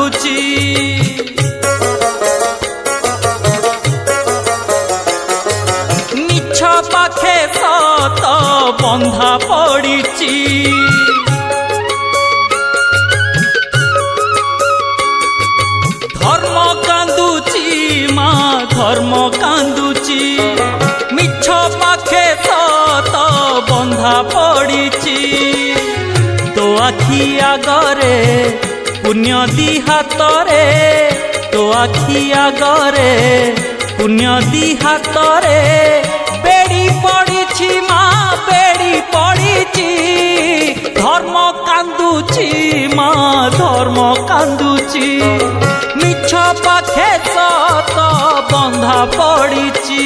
କାନ୍ଦୁଛି। ମିଛ ପାଖେ ସତ ବନ୍ଧା ପଡ଼ିଛି। ଧର୍ମ କାନ୍ଦୁଛି ମା ଧର୍ମ କାନ୍ଦୁଛି। ମିଛ ପାଖେ ସତ ବନ୍ଧା ପଡ଼ିଛି। ତୋ ଆଖି ଆଗରେ ପୁଣ୍ୟ ଦି ହାତରେ, ତୋ ଆଖି ଆଗରେ ପୁଣ୍ୟ ଦି ହାତରେ ବେଡ଼ି ପଡ଼ିଛି ମା ବେଡ଼ି ପଡ଼ିଛି। ଧର୍ମ କାନ୍ଦୁଛି ମା ଧର୍ମ କାନ୍ଦୁଛି। ମିଛ ପାଖେ ସତ ବନ୍ଧା ପଡ଼ିଛି।